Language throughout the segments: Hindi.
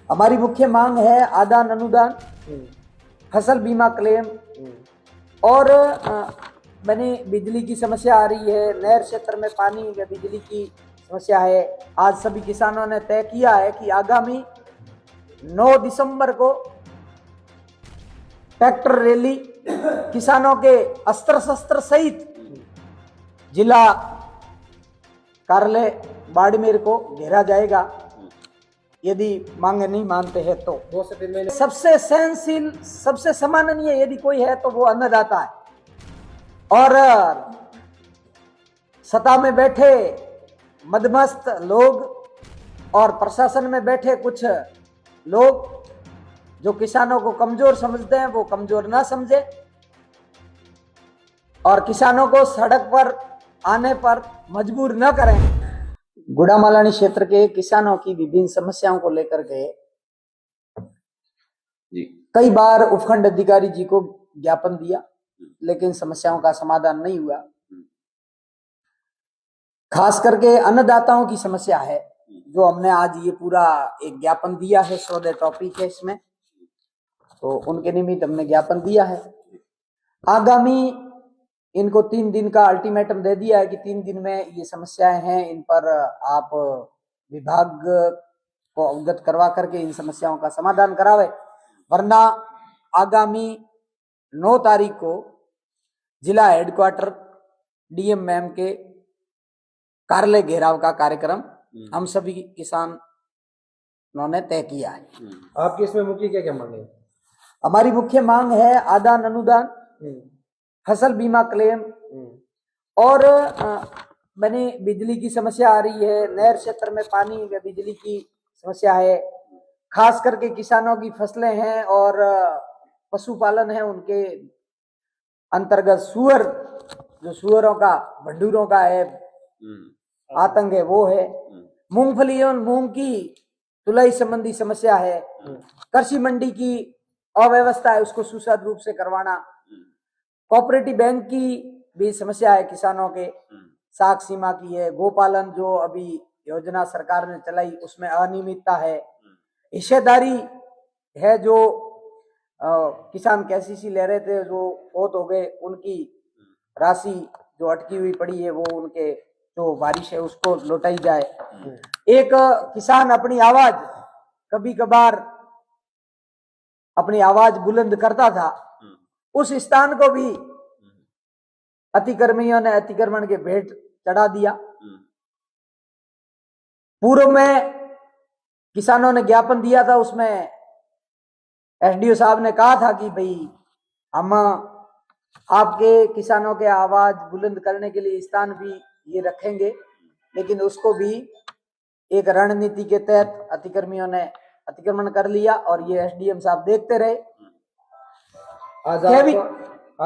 हमारी मुख्य मांग है आदान अनुदान, फसल बीमा क्लेम और बनी बिजली की समस्या आ रही है। नहर क्षेत्र में पानी व बिजली की समस्या है। आज सभी किसानों ने तय किया है कि आगामी 9 दिसंबर को ट्रैक्टर रैली किसानों के अस्त्र शस्त्र सहित जिला कार्यालय बाड़मेर को घेरा जाएगा। यदि मांगे नहीं मानते हैं तो 2 से 3 महीने सबसे सहनशील, सबसे सम्माननीय यदि कोई है तो वो अन्नदाता है। और सत्ता में बैठे मदमस्त लोग और प्रशासन में बैठे कुछ लोग जो किसानों को कमजोर समझते हैं वो कमजोर ना समझे और किसानों को सड़क पर आने पर मजबूर न करें। गुड़ामालानी क्षेत्र के किसानों की विभिन्न समस्याओं को लेकर के कई बार उपखंड अधिकारी जी को ज्ञापन दिया, लेकिन समस्याओं का समाधान नहीं हुआ। खास करके अन्नदाताओं की समस्या है, जो हमने आज ये पूरा एक ज्ञापन दिया है। 100 टॉपिक है इसमें, तो उनके निमित्त हमने ज्ञापन दिया है। आगामी इनको 3 दिन का अल्टीमेटम दे दिया है कि 3 दिन में ये समस्याएं हैं, इन पर आप विभाग को अवगत करवा करके इन समस्याओं का समाधान करावे, वरना आगामी 9 तारीख को जिला हेडक्वार्टर डीएम मैम के कार्यालय घेराव का कार्यक्रम हम सभी किसानों ने तय किया है। आपकी इसमें मुख्य क्या क्या मांगे? हमारी मुख्य मांग है आदान अनुदान, फसल बीमा क्लेम और बनी बिजली की समस्या आ रही है। नहर क्षेत्र में पानी व बिजली की समस्या है। खास करके किसानों की फसलें हैं और पशुपालन है, उनके अंतर्गत सुअर, जो सुअरों का भंडूरों का है आतंक है वो है। मूंगफली और मूंग की तुलाई संबंधी समस्या है। कृषि मंडी की अव्यवस्था है, उसको सुचारू रूप से करवाना। कोऑपरेटिव बैंक की भी समस्या है किसानों के, साख सीमा की है। गोपालन जो अभी योजना सरकार ने चलाई उसमें अनियमितता है। हिस्सेदारी है, जो किसान केसीसी ले रहे थे जो फौत हो गए, उनकी राशि जो अटकी हुई पड़ी है वो उनके जो बारिश है उसको लौटाई जाए। एक किसान अपनी आवाज कभी कभार अपनी आवाज बुलंद करता था, उस स्थान को भी अतिक्रमणियों ने अतिक्रमण के भेंट चढ़ा दिया। पूर्व में किसानों ने ज्ञापन दिया था, उसमें एसडीओ साहब ने कहा था कि भाई हम आपके किसानों के आवाज बुलंद करने के लिए स्थान भी ये रखेंगे, लेकिन उसको भी एक रणनीति के तहत अतिक्रमणियों ने अतिक्रमण कर लिया और ये एसडीएम साहब देखते रहे। आज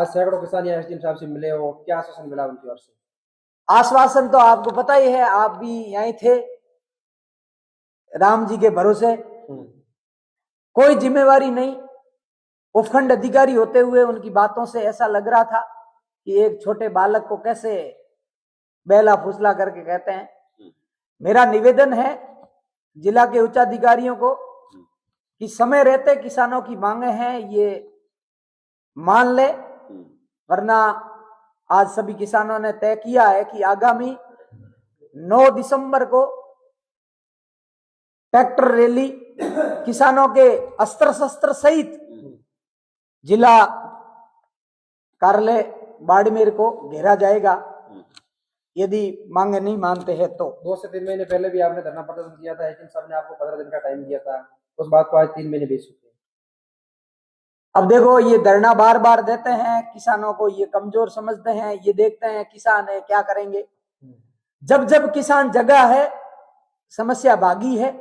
सैकड़ों किसान एसडीएम साहब से मिले हो, क्या आश्वासन मिला उनकी ओर से? आश्वासन तो आपको पता ही है, आप भी यहीं थे राम जी के भरोसे। कोई जिम्मेवारी नहीं। उपखंड अधिकारी होते हुए उनकी बातों से ऐसा लग रहा था कि एक छोटे बालक को कैसे बेला फुसला करके कहते हैं। मेरा निवेदन है जिला के उच्चाधिकारियों को कि समय रहते किसानों की मांगे हैं ये मान ले, वरना आज सभी किसानों ने तय किया है कि आगामी 9 दिसंबर को ट्रैक्टर रैली किसानों के अस्त्र शस्त्र सहित जिला कार्यालय बाड़मेर को घेरा जाएगा। यदि मांगे नहीं मानते हैं तो 2 से 3 महीने पहले भी आपने धरना प्रदर्शन किया था, लेकिन सबने आपको 15 दिन का टाइम दिया था। उस बात को आज 3 महीने बीत चुके हैं। अब देखो, ये धरना बार बार देते हैं, किसानों को ये कमजोर समझते हैं। ये देखते हैं किसान है क्या करेंगे। जब जब किसान जगा है, समस्या भागी है।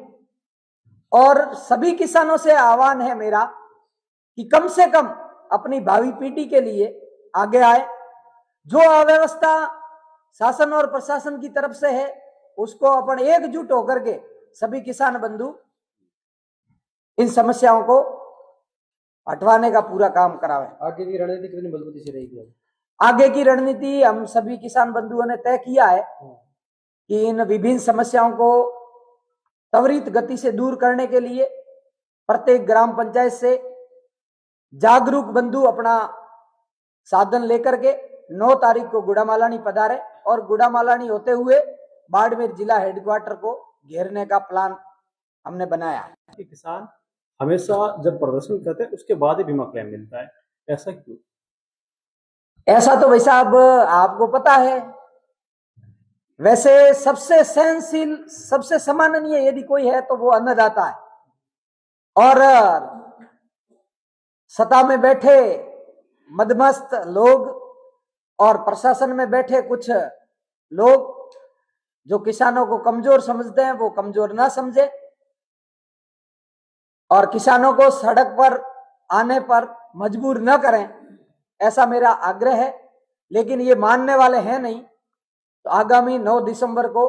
और सभी किसानों से आह्वान है मेरा कि कम से कम अपनी भावी पीढ़ी के लिए आगे आए। जो अव्यवस्था शासन और प्रशासन की तरफ से है उसको अपन एकजुट होकर के सभी किसान बंधु इन समस्याओं को हटवाने का पूरा काम करावे। आगे की रणनीति कितनी मजबूती से रहेगी? आगे की रणनीति हम सभी किसान बंधुओं ने तय किया है कि इन विभिन्न समस्याओं को त्वरित गति से दूर करने के लिए प्रत्येक ग्राम पंचायत से जागरूक बंधु अपना साधन लेकर के 9 तारीख को गुड़ामालानी पधारे और गुड़ामालानी होते हुए बाड़मेर जिला हेडक्वार्टर को घेरने का प्लान हमने बनाया। कि किसान हमेशा जब प्रदर्शन करते हैं उसके बाद ही बीमा क्लेम मिलता है, ऐसा क्यों? ऐसा तो भाई साहब आपको पता है, वैसे सबसे सहनशील, सबसे सम्माननीय यदि कोई है तो वो अन्नदाता है। और सत्ता में बैठे मदमस्त लोग और प्रशासन में बैठे कुछ लोग जो किसानों को कमजोर समझते हैं वो कमजोर ना समझे और किसानों को सड़क पर आने पर मजबूर न करें, ऐसा मेरा आग्रह है। लेकिन ये मानने वाले हैं नहीं, तो आगामी 9 दिसंबर को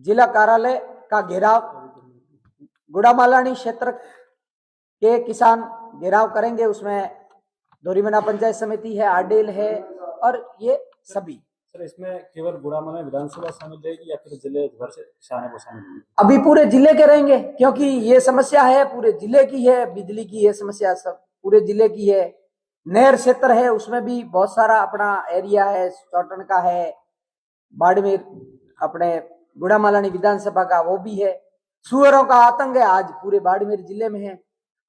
जिला कार्यालय का घेराव, गुड़ामालानी क्षेत्र के किसान घेराव करेंगे। उसमें दोरीमना पंचायत समिति है, आडेल है और ये सभी। सर, इसमें केवल गुड़ामाला विधानसभा शामिल रहेगी या फिर जिले भर से किसानों को शामिल होंगे? अभी पूरे जिले के रहेंगे, क्योंकि ये समस्या है पूरे जिले की है, बिजली की है समस्या, सब पूरे जिले की है। नहर क्षेत्र है, उसमें भी बहुत सारा अपना एरिया है, चौटन का है, बाड़मेर अपने गुड़ामालानी विधानसभा का वो भी है। सुअरों का आतंक है आज पूरे बाड़मेर जिले में है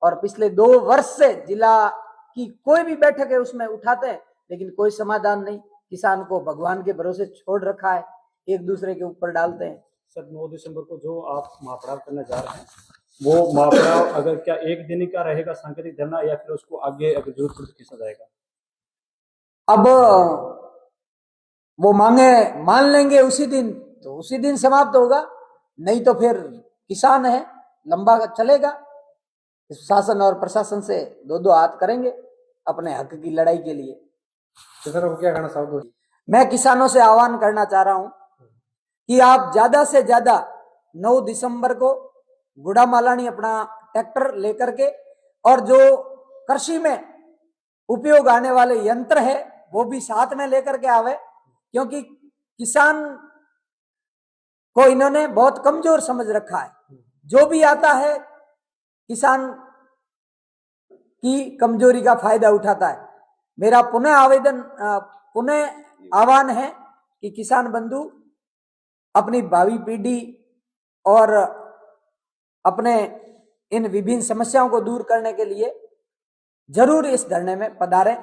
और पिछले 2 वर्ष से जिला की कोई भी बैठक है उसमें उठाते हैं लेकिन कोई समाधान नहीं। किसान को भगवान के भरोसे छोड़ रखा है, एक दूसरे के ऊपर डालते हैं। सर, 9 दिसंबर को जो आप महापड़ाव करने जा रहे हैं वो महापड़ाव अगर क्या एक दिन का रहेगा सांकेतिक धरना या फिर उसको आगे अगर जरूरत पड़े तो खींचा जाएगा? अब वो मांगे मान लेंगे उसी दिन तो उसी दिन समाप्त होगा, नहीं तो फिर किसान है लंबा चलेगा। शासन और प्रशासन से 2-2 हाथ करेंगे अपने हक की लड़ाई के लिए। तो सर वो क्या कहना चाहोगे? मैं किसानों से आह्वान करना चाह रहा हूं कि आप ज्यादा से ज्यादा 9 दिसंबर को गुड़ामालानी अपना ट्रैक्टर लेकर के और जो कृषि में उपयोग आने वाले यंत्र है वो भी साथ में लेकर के आवे, क्योंकि किसान को इन्होंने बहुत कमजोर समझ रखा है। जो भी आता है किसान की कमजोरी का फायदा उठाता है। मेरा पुनः आह्वान है कि किसान बंधु अपनी भावी पीढ़ी और अपने इन विभिन्न समस्याओं को दूर करने के लिए जरूर इस धरने में पधारें।